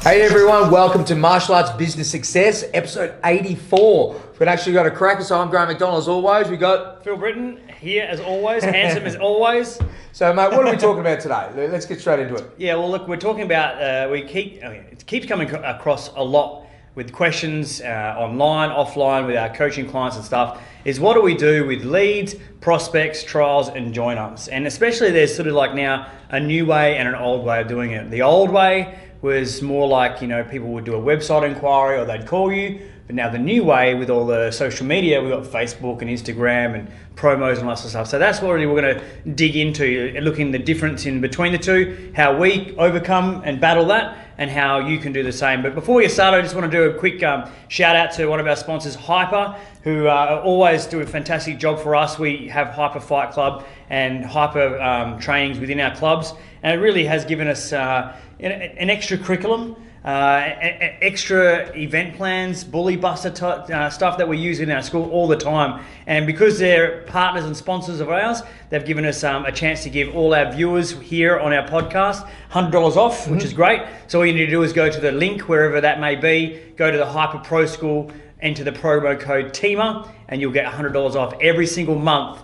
Hey everyone, welcome to Martial Arts Business Success, episode 84. We've actually got a cracker, so I'm Graham McDonald as always. We got Phil Britton here as always, handsome as always. So mate, what are we talking about today? Let's get straight into it. Yeah, well look, we're talking about, it keeps coming across a lot with questions online, offline, with our coaching clients and stuff, is what do we do with leads, prospects, trials and join-ups? And especially there's sort of like now a new way and an old way of doing it. The old way was more like, people would do a website inquiry or they'd call you. But now the new way with all the social media, we've got Facebook and Instagram and promos and lots of stuff. So that's what really we're going to dig into, looking at the difference in between the two, how we overcome and battle that, and how you can do the same. But before we get started, I just want to do a quick shout out to one of our sponsors, Hyper, who always do a fantastic job for us. We have Hyper Fight Club and Hyper trainings within our clubs, and it really has given us an extra curriculum, extra event plans, bully buster type, stuff that we use in our school all the time. And because they're partners and sponsors of ours, they've given us a chance to give all our viewers here on our podcast $100 off, which is great. So all you need to do is go to the link, wherever that may be, go to the Hyper Pro School, enter the promo code TEAMER, and you'll get $100 off every single month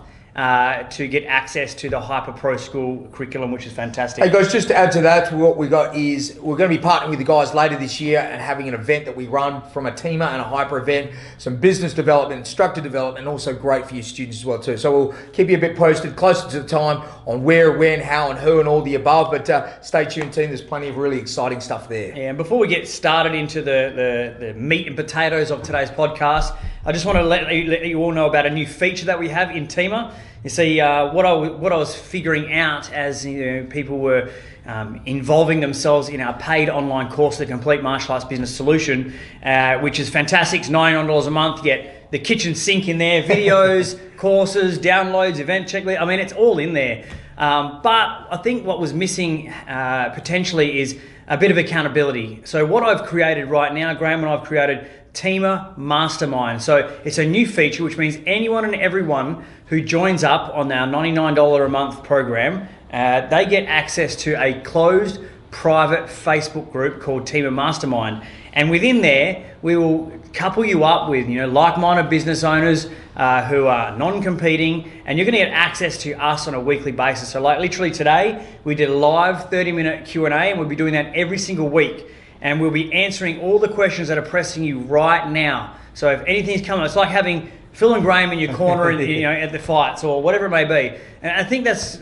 to get access to the Hyper Pro School curriculum, which is fantastic. Hey guys, just to add to that, what we got is we're going to be partnering with the guys later this year and having an event that we run from a Teamer and a Hyper event, some business development, instructor development, and also great for your students as well too. So we'll keep you a bit posted closer to the time on where, when, how, and who, and all the above. But stay tuned, team. There's plenty of really exciting stuff there. Yeah, and before we get started into the meat and potatoes of today's podcast, I just want to let you all know about a new feature that we have in Teamer. You see, what I was figuring out as people were involving themselves in our paid online course, the Complete Martial Arts Business Solution, which is fantastic. It's $99 a month. You get the kitchen sink in there, videos, courses, downloads, event checklist. I mean, it's all in there. But I think what was missing potentially is a bit of accountability. So what I've created right now, Graham and I've created Teamer Mastermind. So it's a new feature, which means anyone and everyone who joins up on our $99 a month program, they get access to a closed private Facebook group called Teamer Mastermind. And within there, we will couple you up with like-minded business owners who are non-competing, and you're going to get access to us on a weekly basis. So like literally today, we did a live 30-minute Q&A, and we'll be doing that every single week. And we'll be answering all the questions that are pressing you right now. So if anything's coming, it's like having Phil and Graham in your corner at the fights or whatever it may be. And I think that's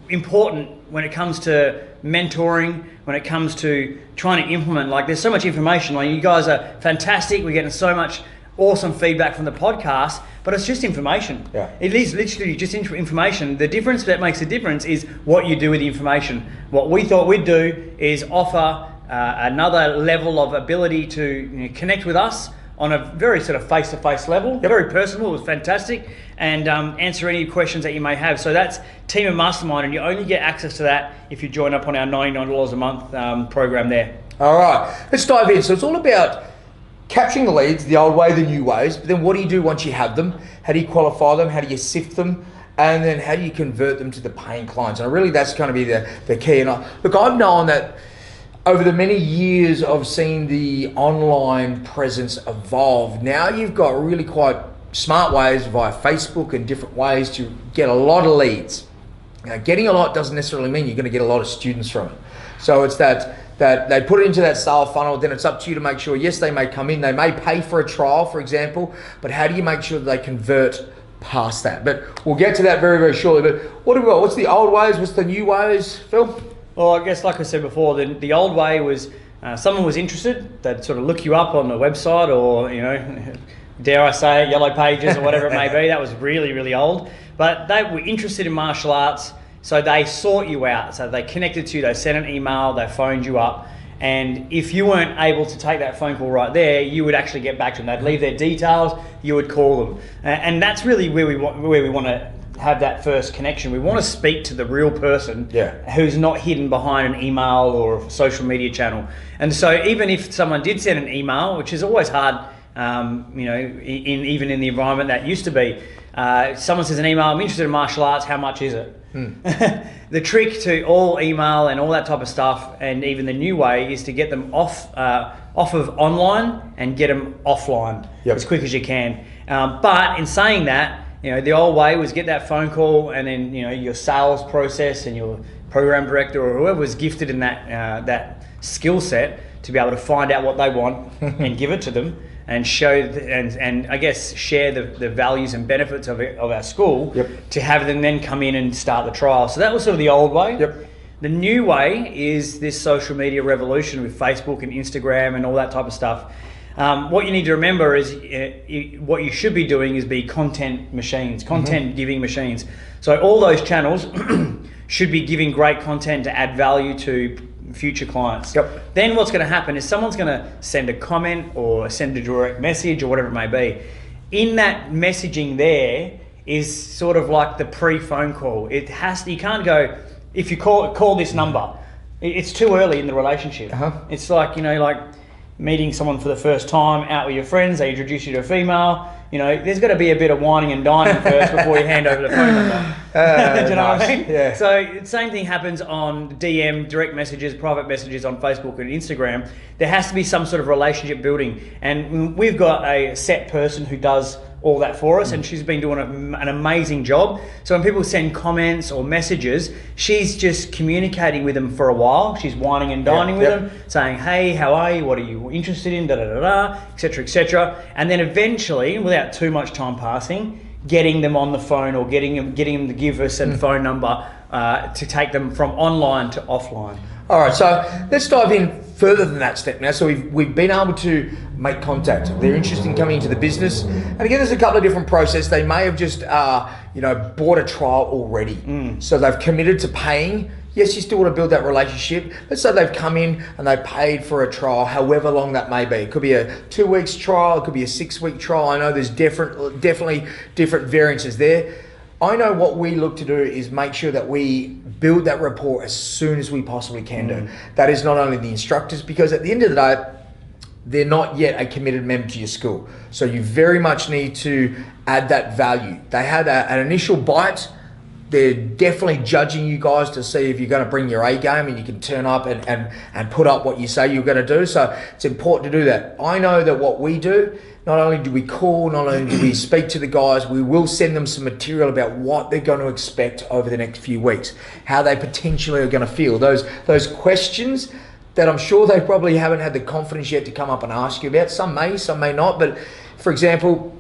important when it comes to mentoring, when it comes to trying to implement. Like, there's so much information. Like, you guys are fantastic. We're getting so much awesome feedback from the podcast, but it's just information. Yeah. It is literally just information. The difference that makes a difference is what you do with the information. What we thought we'd do is offer another level of ability to connect with us on a very sort of face-to-face level, very personal. It was fantastic, and answer any questions that you may have. So that's Teamer Mastermind, and you only get access to that if you join up on our $99 a month program there. All right, let's dive in. So it's all about capturing the leads, the old way, the new ways, but then what do you do once you have them? How do you qualify them? How do you sift them? And then how do you convert them to the paying clients? And really that's going to be the key. And look, I've known that over the many years of seeing the online presence evolve, now you've got really quite smart ways via Facebook and different ways to get a lot of leads. Now, getting a lot doesn't necessarily mean you're going to get a lot of students from it. So it's that they put it into that sale funnel, then it's up to you to make sure, yes, they may come in, they may pay for a trial, for example, but how do you make sure that they convert past that? But we'll get to that very, very shortly. But what do we got? What's the old ways? What's the new ways, Phil? Well, I guess like I said before, the old way was someone was interested, they'd sort of look you up on the website or, dare I say it, Yellow Pages or whatever it may be. That was really, really old. But they were interested in martial arts, so they sought you out. So they connected to you, they sent an email, they phoned you up. And if you weren't able to take that phone call right there, you would actually get back to them. They'd leave their details, you would call them. And that's really where we want to have that first connection. We want to speak to the real person who's not hidden behind an email or a social media channel. And so even if someone did send an email, which is always hard even in the environment that used to be. Someone says an email, I'm interested in martial arts, how much is it? The trick to all email and all that type of stuff, and even the new way, is to get them off of online and get them offline as quick as you can. But in saying that, the old way was get that phone call, and then your sales process and your program director or whoever was gifted in that skill set to be able to find out what they want and give it to them, and show and I guess share the values and benefits of our school, to have them then come in and start the trial. So that was sort of the old way. The new way is this social media revolution with Facebook and Instagram and all that type of stuff. What you need to remember is what you should be doing is be content machines, content giving machines. So all those channels should be giving great content to add value to future clients. Then what's going to happen is someone's going to send a comment or send a direct message or whatever it may be. In that messaging there is sort of like the pre-phone call. You can't go, if you call this number, it's too early in the relationship. It's like, like meeting someone for the first time, out with your friends, they introduce you to a female, there's got to be a bit of whining and dining first before you hand over the phone number. Do you know what I mean? Yeah. So same thing happens on DM, direct messages, private messages on Facebook and Instagram. There has to be some sort of relationship building. And we've got a set person who does all that for us, and she's been doing an amazing job. So when people send comments or messages, she's just communicating with them for a while. She's whining and dining with them, saying, hey, how are you? What are you interested in? Et cetera, et cetera. And then eventually, without too much time passing, getting them on the phone or getting them to give us a phone number to take them from online to offline. All right, so let's dive in further than that step now. So we've been able to make contact. They're interested in coming into the business. And again, there's a couple of different processes. They may have just, bought a trial already. So they've committed to paying. Yes, you still want to build that relationship. Let's say they've come in and they paid for a trial, however long that may be. It could be a 2 weeks trial. It could be a 6 week trial. I know there's definitely different variances there. I know what we look to do is make sure that we build that rapport as soon as we possibly can do. That is not only the instructors, because at the end of the day, they're not yet a committed member to your school. So you very much need to add that value. They had an initial bite. They're definitely judging you guys to see if you're going to bring your A game and you can turn up and put up what you say you're going to do. So it's important to do that. I know that what we do, not only do we call, not only do we speak to the guys, we will send them some material about what they're going to expect over the next few weeks, how they potentially are going to feel. Those questions that I'm sure they probably haven't had the confidence yet to come up and ask you about. Some may not. But for example,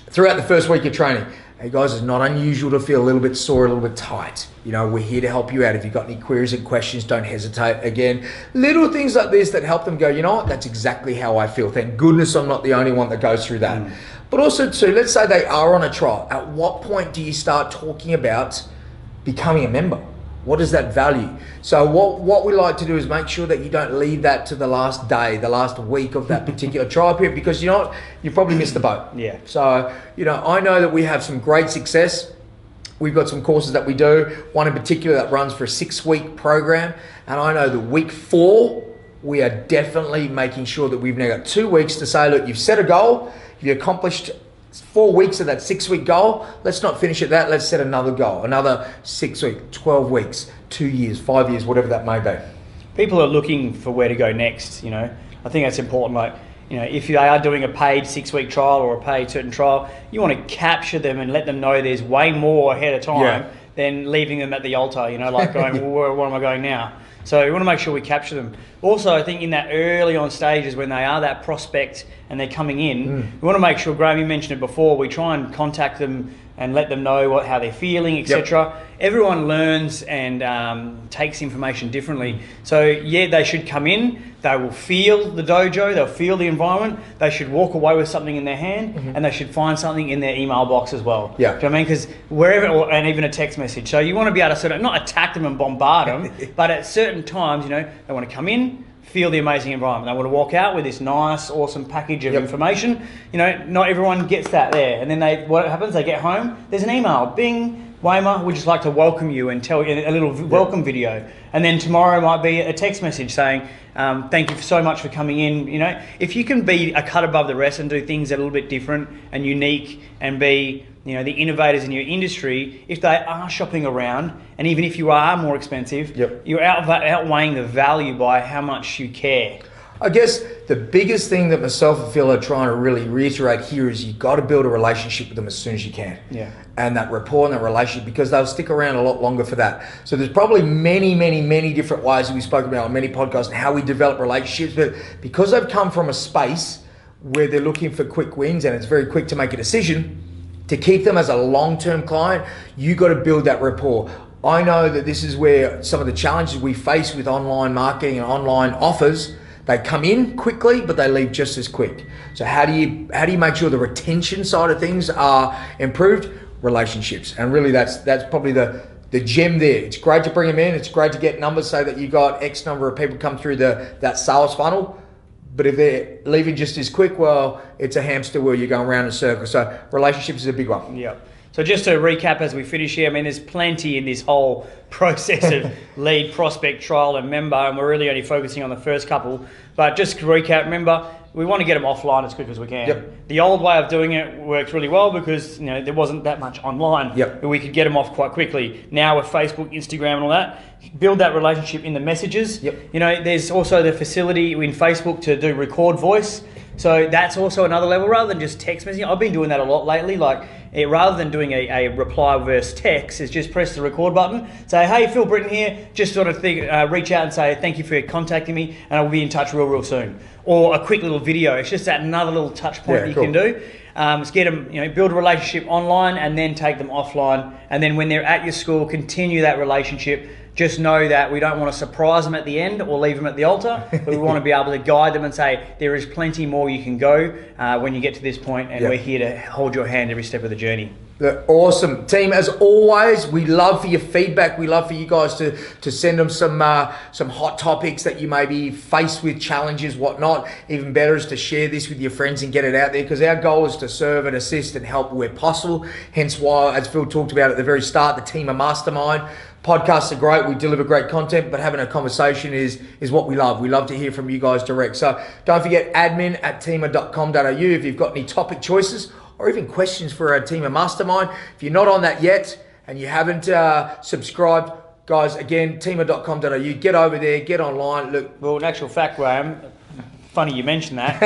throughout the first week of training, hey guys, it's not unusual to feel a little bit sore, a little bit tight. We're here to help you out. If you've got any queries and questions, don't hesitate. Again, little things like this that help them go, you know what, that's exactly how I feel. Thank goodness I'm not the only one that goes through that. But also too, let's say they are on a trial. At what point do you start talking about becoming a member? What is that value? So what we like to do is make sure that you don't leave that to the last day, the last week of that particular trial period, because you know what? You probably missed the boat. Yeah. So, I know that we have some great success. We've got some courses that we do, one in particular that runs for a 6-week program. And I know that week 4, we are definitely making sure that we've now got 2 weeks to say, look, you've set a goal, you've accomplished 4 weeks of that 6-week goal. Let's not finish at that. Let's set another goal, another 6 weeks, 12 weeks, 2 years, 5 years, whatever that may be. People are looking for where to go next. I think that's important. Like, if you are doing a paid 6-week trial or a paid certain trial, you want to capture them and let them know there's way more ahead of time than leaving them at the altar, like going, well, where am I going now? So we want to make sure we capture them. Also, I think in that early on stages when they are that prospect and they're coming in, we want to make sure, Graham, you mentioned it before, we try and contact them and let them know how they're feeling, etc. Everyone learns and takes information differently. So they should come in, they will feel the dojo, they'll feel the environment, they should walk away with something in their hand, and they should find something in their email box as well. Yeah. Do you know what I mean? Because wherever, and even a text message. So you want to be able to sort of not attack them and bombard them, but at certain times, they want to come in, feel the amazing environment. They want to walk out with this nice, awesome package of information. Not everyone gets that there. And then what happens? They get home, there's an email, bing, Waymer, we'd just like to welcome you and tell you a little welcome video. And then tomorrow might be a text message saying, thank you so much for coming in. You know, if you can be a cut above the rest and do things a little bit different and unique and be, you know, the innovators in your industry, if they are shopping around, and even if you are more expensive, you're outweighing the value by how much you care. I guess the biggest thing that myself and Phil are trying to really reiterate here is you've got to build a relationship with them as soon as you can. Yeah. And that rapport and that relationship, because they'll stick around a lot longer for that. So there's probably many different ways that we've spoken about on many podcasts and how we develop relationships. But because they've come from a space where they're looking for quick wins and it's very quick to make a decision, to keep them as a long-term client, you got to build that rapport. I know that this is where some of the challenges we face with online marketing and online offers. They come in quickly, but they leave just as quick. So how do you make sure the retention side of things are improved? Relationships, and really that's probably the gem there. It's great to bring them in. It's great to get numbers, say that you got X number of people come through that sales funnel. But if they're leaving just as quick, well, it's a hamster wheel. You're going around in a circle. So relationships is a big one. Yeah. So just to recap as we finish here, I mean, there's plenty in this whole process of lead, prospect, trial, and member, and we're really only focusing on the first couple. But just to recap, remember, we want to get them offline as quick as we can. Yep. The old way of doing it worked really well because, you know, there wasn't that much online. Yep. But we could get them off quite quickly. Now with Facebook, Instagram, and all that, build that relationship in the messages. Yep. You know, there's also the facility in Facebook to do record voice. So that's also another level rather than just text messaging. I've been doing that a lot lately. Like, rather than doing a reply versus text, is just press the record button. Say, hey, Phil Britton here. Just sort of reach out and say, thank you for contacting me, and I'll be in touch real soon. Or a quick little video. It's just that another little touch point that you can do. Just get them, you know, build a relationship online and then take them offline. And then when they're at your school, continue that relationship. Just know that we don't want to surprise them at the end or leave them at the altar, but we want to be able to guide them and say, there is plenty more you can go when you get to this point, and we're here to hold your hand every step of the journey. Awesome. Team, as always, we love for your feedback. We love for you guys to send them some hot topics that you may be faced with, challenges, whatnot. Even better is to share this with your friends and get it out there, because our goal is to serve and assist and help where possible. Hence why, as Phil talked about at the very start, the Teamer Mastermind. Podcasts are great. We deliver great content, but having a conversation is what we love. We love to hear from you guys direct. So don't forget admin@teamer.com.au if you've got any topic choices or even questions for our Teamer Mastermind. If you're not on that yet and you haven't subscribed, guys, again, teamer.com.au. Get over there, get online. Look, well, in actual fact, Graham, funny you mentioned that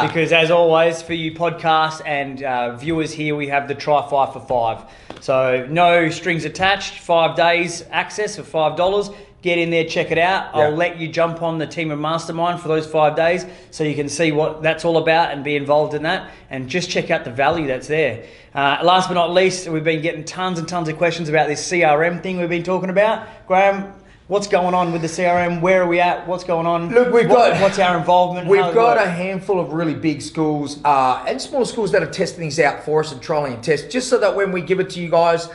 because as always, for you podcast and viewers here, we have the Try 5 for 5. So no strings attached, 5 days access for $5. Get in there, check it out. I'll let you jump on the Teamer Mastermind for those 5 days so you can see what that's all about and be involved in that, and just check out the value that's there. Last but not least, we've been getting tons and tons of questions about this CRM thing we've been talking about. Graham, what's going on with the CRM? Where are we at? What's going on? Look, what's our involvement? We've got a handful of really big schools and small schools that are testing things out for us and trialing and test, just so that when we give it to you guys,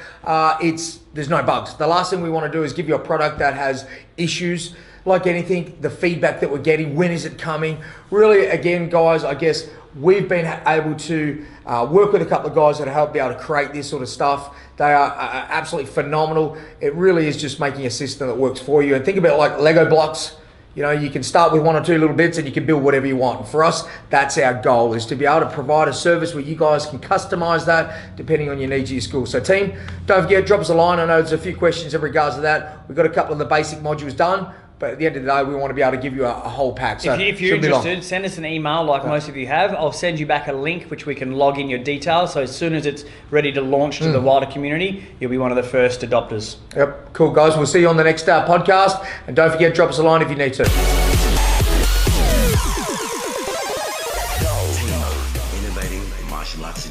there's no bugs. The last thing we want to do is give you a product that has issues. Like anything, the feedback that we're getting, when is it coming? Really, again, guys, I guess we've been able to work with a couple of guys that help be able to create this sort of stuff. They are absolutely phenomenal. It really is just making a system that works for you. And think about it like Lego blocks. You know, you can start with 1 or 2 little bits and you can build whatever you want. And for us, that's our goal, is to be able to provide a service where you guys can customize that depending on your needs of your school. So team, don't forget, drop us a line. I know there's a few questions in regards to that. We've got a couple of the basic modules done, but at the end of the day, we want to be able to give you a whole pack. So if you're interested, send us an email like most of you have. I'll send you back a link which we can log in your details. So as soon as it's ready to launch to the wider community, you'll be one of the first adopters. Yep, cool guys. We'll see you on the next podcast. And don't forget, drop us a line if you need to. Innovating martial arts